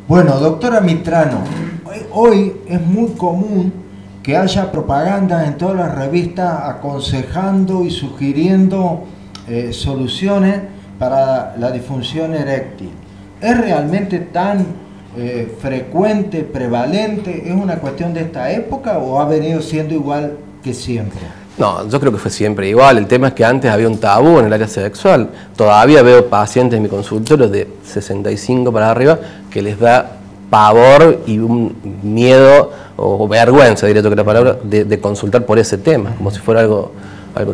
Bueno, doctora Mitrano, hoy es muy común que haya propaganda en todas las revistas aconsejando y sugiriendo soluciones para la disfunción eréctil. ¿Es realmente tan frecuente, prevalente? ¿Es una cuestión de esta época o ha venido siendo igual que siempre? No, yo creo que fue siempre igual. El tema es que antes había un tabú en el área sexual. Todavía veo pacientes en mi consultorio de 65 para arriba que les da pavor y un miedo o vergüenza, diría yo que la palabra, de consultar por ese tema, como si fuera algo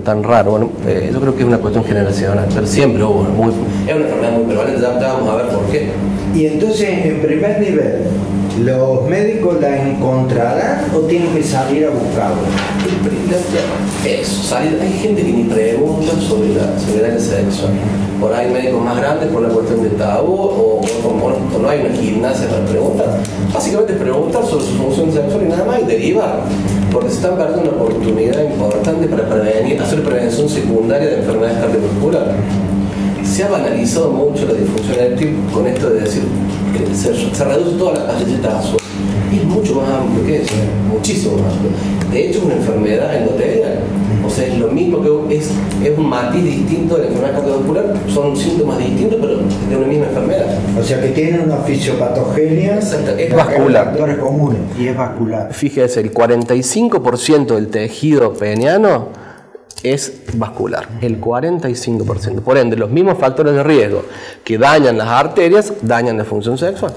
tan raro. Bueno, yo creo que es una cuestión generacional, pero siempre hubo es una enfermedad muy prevalente, ya vamos a ver por qué. Y entonces, en primer nivel, ¿los médicos la encontrarán o tienen que salir a buscarla? Eso, hay gente que ni pregunta sobre el área sexual. Por ahí médicos más grandes por la cuestión de tabú o no hay una gimnasia para preguntar. Básicamente preguntar sobre su función sexual y nada más y derivar. Porque se están perdiendo una oportunidad importante para hacer prevención secundaria de enfermedades cardiovasculares. Se ha banalizado mucho la disfunción eréctil con esto de decir que se reduce toda la pasilleta azul. Y es mucho más amplio que eso, muchísimo más amplio. De hecho, es una enfermedad endotelial. O sea, es lo mismo que es un matiz distinto de la enfermedad cardiovascular. Son síntomas distintos, pero de una misma enfermedad. O sea, que tiene una fisiopatogenia. Exacto, es vascular. Factores comunes y es vascular. Fíjese, el 45% del tejido peniano es vascular, el 45%. Por ende, los mismos factores de riesgo que dañan las arterias, dañan la función sexual.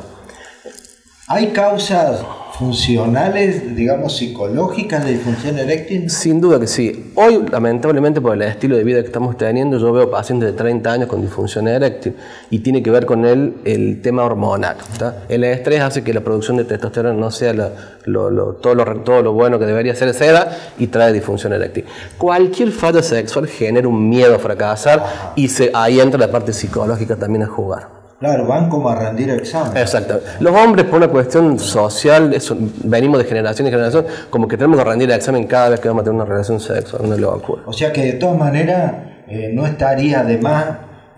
¿Hay causas funcionales, digamos, psicológicas de disfunción eréctil? Sin duda que sí. Hoy, lamentablemente, por el estilo de vida que estamos teniendo, yo veo pacientes de 30 años con disfunción eréctil y tiene que ver con el tema hormonal, ¿tá? El estrés hace que la producción de testosterona no sea todo lo bueno que debería ser esa edad y trae disfunción eréctil. Cualquier falla sexual genera un miedo a fracasar y ahí entra la parte psicológica también a jugar. Claro, van como a rendir examen. Exacto. Los hombres, por una cuestión social, venimos de generación en generación, como que tenemos que rendir el examen cada vez que vamos a tener una relación sexual, una locura. O sea que de todas maneras no estaría de más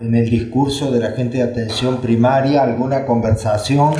en el discurso de la gente de atención primaria alguna conversación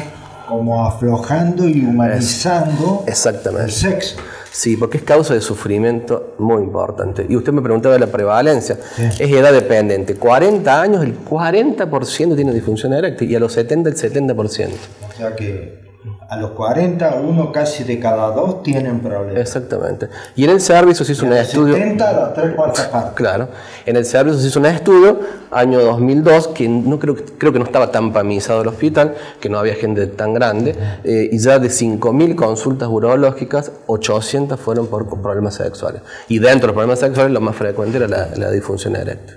como aflojando y humanizando el sexo. Sí, porque es causa de sufrimiento muy importante. Y usted me preguntaba de la prevalencia. Sí. Es edad dependiente. 40 años, el 40% tiene disfunción eréctil y a los 70 el 70%. O sea que a los 40 uno casi de cada dos tienen problemas. Exactamente. Y en el servicio se hizo un estudio... 70 a las 3/4 partes. Claro. En el servicio se hizo un estudio, año 2002, que no creo que no estaba tan pamizado el hospital, que no había gente tan grande, y ya de 5.000 consultas urológicas, 800 fueron por problemas sexuales. Y dentro de los problemas sexuales lo más frecuente era la disfunción eréctil.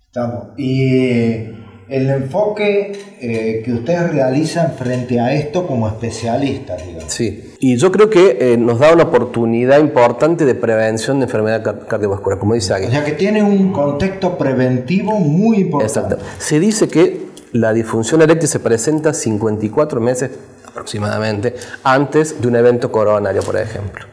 Estamos. Y el enfoque que ustedes realizan frente a esto como especialistas, digamos. Sí, y yo creo que nos da una oportunidad importante de prevención de enfermedad cardiovascular, como dice Agui. O sea que tiene un contexto preventivo muy importante. Exacto. Se dice que la disfunción eréctil se presenta 54 meses aproximadamente antes de un evento coronario, por ejemplo.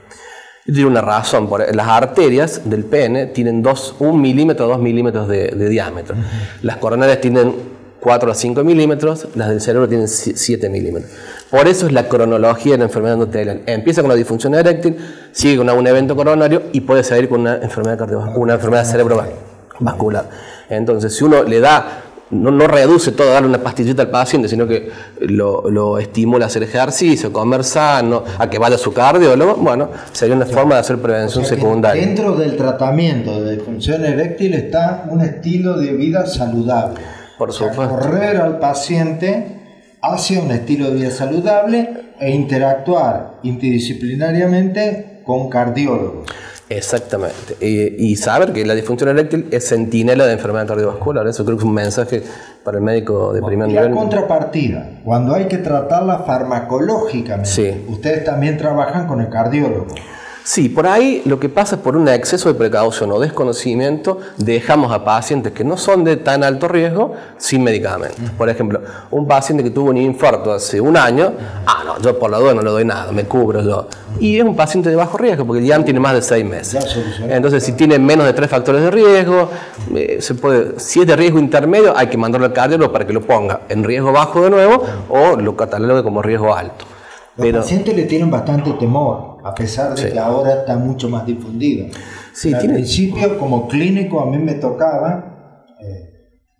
Tiene una razón, las arterias del pene tienen 1 milímetro a 2 milímetros de diámetro. Las coronarias tienen 4 a 5 milímetros, las del cerebro tienen 7 milímetros. Por eso es la cronología de la enfermedad endotelial. Empieza con la disfunción eréctil, sigue con un evento coronario y puede seguir con una enfermedad cardiovascular, una enfermedad cerebrovascular. Entonces, si uno le da... No reduce todo a darle una pastillita al paciente, sino que lo estimula a hacer ejercicio, comer sano, a que vaya a su cardiólogo. Bueno, sería una forma de hacer prevención secundaria. Dentro del tratamiento de disfunción eréctil está un estilo de vida saludable. Por supuesto. Correr al paciente hacia un estilo de vida saludable e interactuar interdisciplinariamente con cardiólogos. Exactamente. Y saber que la disfunción eréctil es centinela de enfermedad cardiovascular. Eso creo que es un mensaje para el médico de primer nivel. Y la contrapartida, cuando hay que tratarla farmacológicamente, sí. Ustedes también trabajan con el cardiólogo. Sí, por ahí lo que pasa es por un exceso de precaución o desconocimiento, dejamos a pacientes que no son de tan alto riesgo sin medicamentos. Por ejemplo, un paciente que tuvo un infarto hace un año, no, yo por la duda no le doy nada, me cubro yo. Y es un paciente de bajo riesgo porque ya tiene más de 6 meses. Entonces, si tiene menos de 3 factores de riesgo, si es de riesgo intermedio, hay que mandarlo al cardiólogo para que lo ponga en riesgo bajo de nuevo o lo catalogue como riesgo alto. Los pacientes le tienen bastante temor, a pesar de que ahora está mucho más difundido. Sí, al principio, como clínico, a mí me tocaba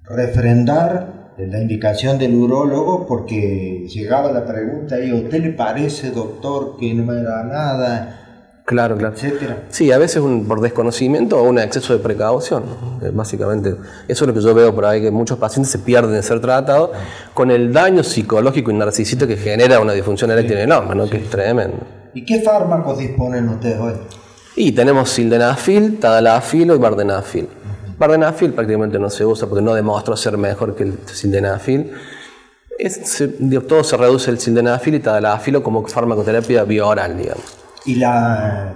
refrendar la indicación del urólogo porque llegaba la pregunta y ¿a usted le parece, doctor, que no me da nada? Claro. Etcétera. Sí, a veces por desconocimiento o un exceso de precaución. Básicamente, eso es lo que yo veo por ahí, que muchos pacientes se pierden de ser tratados con el daño psicológico y narcisista que genera una disfunción eréctil en el hombre, ¿no? Que es tremendo. ¿Y qué fármacos disponen ustedes hoy? Y tenemos sildenafil, tadalafilo y vardenafil. Vardenafil prácticamente no se usa porque no demostró ser mejor que el sildenafil. Todo se reduce el sildenafil y tadalafilo como farmacoterapia bioral, digamos. ¿Y la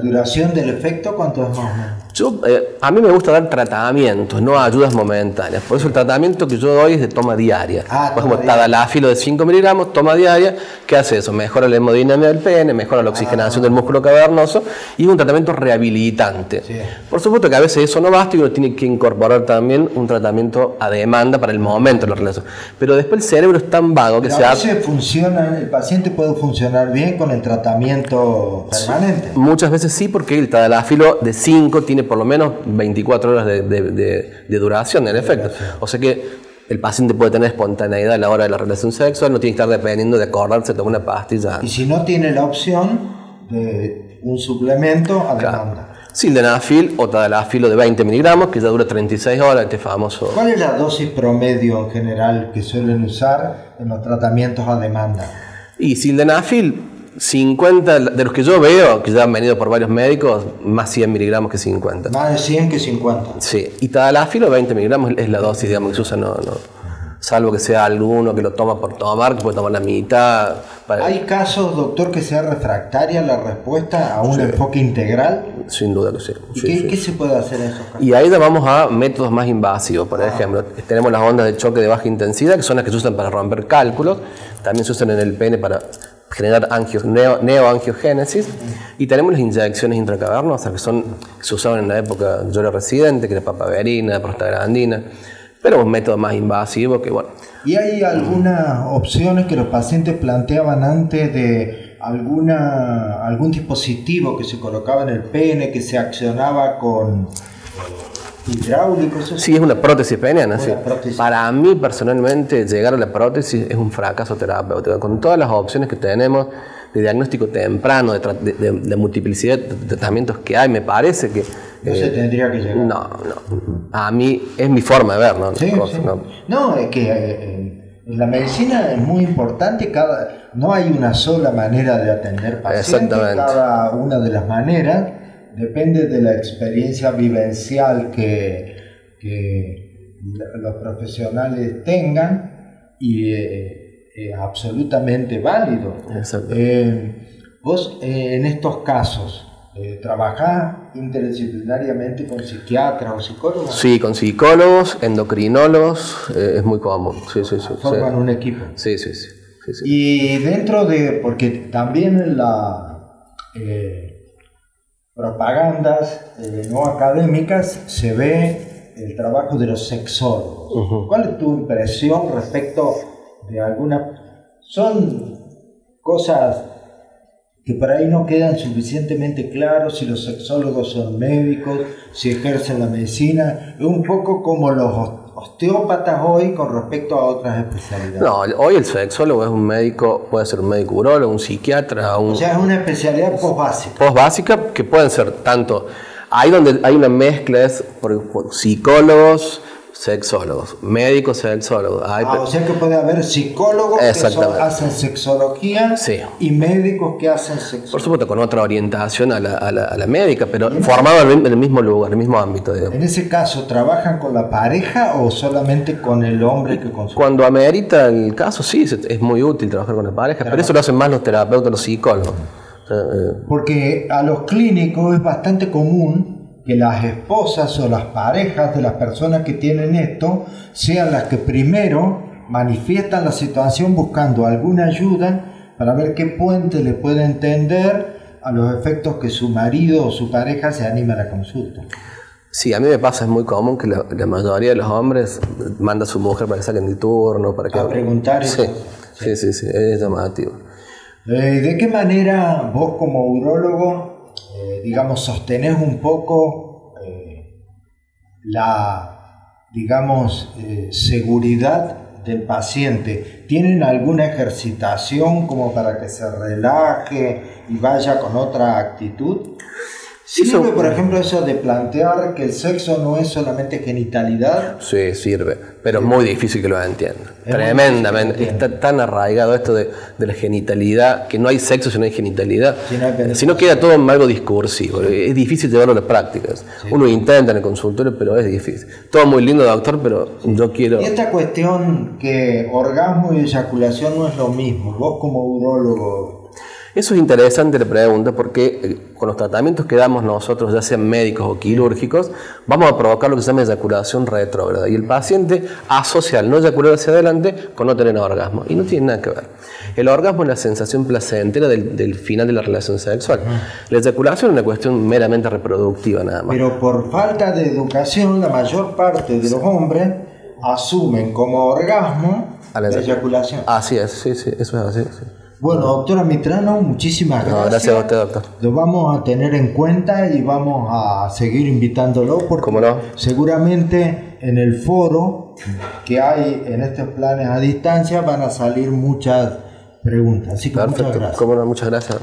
duración del efecto cuánto es más o menos? A mí me gusta dar tratamientos, no ayudas momentáneas. Por eso el tratamiento que yo doy es de toma diaria. Por ejemplo, tadalafilo de 5 miligramos, toma diaria. ¿Qué hace eso? Mejora la hemodinámica del pene, mejora la oxigenación del músculo cavernoso y es un tratamiento rehabilitante. Sí. Por supuesto que a veces eso no basta y uno tiene que incorporar también un tratamiento a demanda para el momento de la relación. Pero después el cerebro es tan vago que a veces el paciente puede funcionar bien con el tratamiento permanente. Sí, muchas veces sí, porque el tadalafilo de 5 tiene por lo menos 24 horas de duración en efecto. O sea que el paciente puede tener espontaneidad a la hora de la relación sexual, no tiene que estar dependiendo de acordarse de tomar una pastilla. Y si no tiene la opción de un suplemento a demanda. Sildenafil o tadalafilo de 20 miligramos, que ya dura 36 horas, este famoso. ¿Cuál es la dosis promedio en general que suelen usar en los tratamientos a demanda? Y sildenafil, 50, de los que yo veo, que ya han venido por varios médicos, más 100 miligramos que 50. Más de 100 que 50. Sí, y tadalafilo 20 miligramos es la dosis, digamos, que se usa, salvo que sea alguno que lo toma por tomar, que puede tomar la mitad. ¿Hay casos, doctor, que sea refractaria la respuesta a un enfoque integral? Sin duda que sí. ¿Qué se puede hacer en esos casos? Y ahí ya vamos a métodos más invasivos, por ejemplo. Tenemos las ondas de choque de baja intensidad, que son las que se usan para romper cálculos. También se usan en el pene para generar neoangiogénesis, y tenemos las inyecciones intracavernosas que se usaban en la época yo era residente, que era papaverina, prostaglandina, pero un método más invasivo que bueno. ¿Y hay algunas opciones que los pacientes planteaban antes de algún dispositivo que se colocaba en el pene, que se accionaba con hidráulicos? Sí, es una prótesis peniana. Sí. Para mí personalmente llegar a la prótesis es un fracaso terapéutico. Con todas las opciones que tenemos de diagnóstico temprano, de multiplicidad de tratamientos que hay, me parece que no se tendría que llegar. No. A mí es mi forma de ver, ¿no? Sí. No, es que en la medicina es muy importante, no hay una sola manera de atender pacientes, cada una de las maneras depende de la experiencia vivencial que los profesionales tengan y es absolutamente válido. Vos en estos casos ¿trabajás interdisciplinariamente con psiquiatras o psicólogos? Sí, con psicólogos, endocrinólogos, es muy común. Sí. Forman un equipo. Sí. Y dentro porque también en la propagandas no académicas se ve el trabajo de los sexólogos. ¿Cuál es tu impresión respecto de son cosas que por ahí no quedan suficientemente claros si los sexólogos son médicos, si ejercen la medicina? Es un poco como los osteópatas hoy con respecto a otras especialidades. No, hoy el sexólogo es un médico, puede ser un médico urólogo, un psiquiatra, o sea, es una especialidad posbásica. Posbásica, que pueden ser tanto, ahí donde hay una mezcla es por psicólogos, sexólogos, médicos, sexólogos. O sea que puede haber psicólogos que hacen sexología, sí, y médicos que hacen sexología. Por supuesto, con otra orientación a la médica, pero formado en el mismo lugar, en el mismo ámbito. Digamos. En ese caso, ¿trabajan con la pareja o solamente con el hombre que consulta? Cuando amerita el caso, sí, es muy útil trabajar con la pareja, pero eso lo hacen más los terapeutas, los psicólogos. Porque a los clínicos es bastante común que las esposas o las parejas de las personas que tienen esto sean las que primero manifiestan la situación buscando alguna ayuda para ver qué puente le puede entender a los efectos que su marido o su pareja se anime a la consulta. Sí, a mí me pasa, es muy común que la mayoría de los hombres manda a su mujer para que saquen de turno, para que... A preguntar eso. Sí, es llamativo. ¿De qué manera vos como urólogo, digamos, sostenés un poco la, digamos, seguridad del paciente? ¿Tienen alguna ejercitación como para que se relaje y vaya con otra actitud? ¿Sirve, por ejemplo, eso de plantear que el sexo no es solamente genitalidad? Sí, sirve, pero es muy difícil que lo entiendan. Tremendamente. Está tan arraigado esto de la genitalidad, que no hay sexo si no hay genitalidad. Si no queda todo en algo discursivo. Es difícil llevarlo a las prácticas. Sí. Uno intenta en el consultorio, pero es difícil. Todo muy lindo, doctor, pero yo quiero... Y esta cuestión que orgasmo y eyaculación no es lo mismo. Vos como urólogo... Eso es interesante la pregunta, porque con los tratamientos que damos nosotros, ya sean médicos o quirúrgicos, vamos a provocar lo que se llama eyaculación retrógrada, y el paciente asocia el no eyacular hacia adelante con no tener orgasmo, y no tiene nada que ver. El orgasmo es la sensación placentera del final de la relación sexual. La eyaculación es una cuestión meramente reproductiva nada más. Pero por falta de educación, la mayor parte de los hombres asumen como orgasmo la eyaculación. Así es, sí, eso es así. Sí. Bueno, doctora Mitrano, muchísimas gracias. Gracias a usted, doctor. Lo vamos a tener en cuenta y vamos a seguir invitándolo porque ¿cómo no? Seguramente en el foro que hay en estos planes a distancia van a salir muchas preguntas. Así que perfecto. Muchas gracias. ¿Cómo no? Muchas gracias.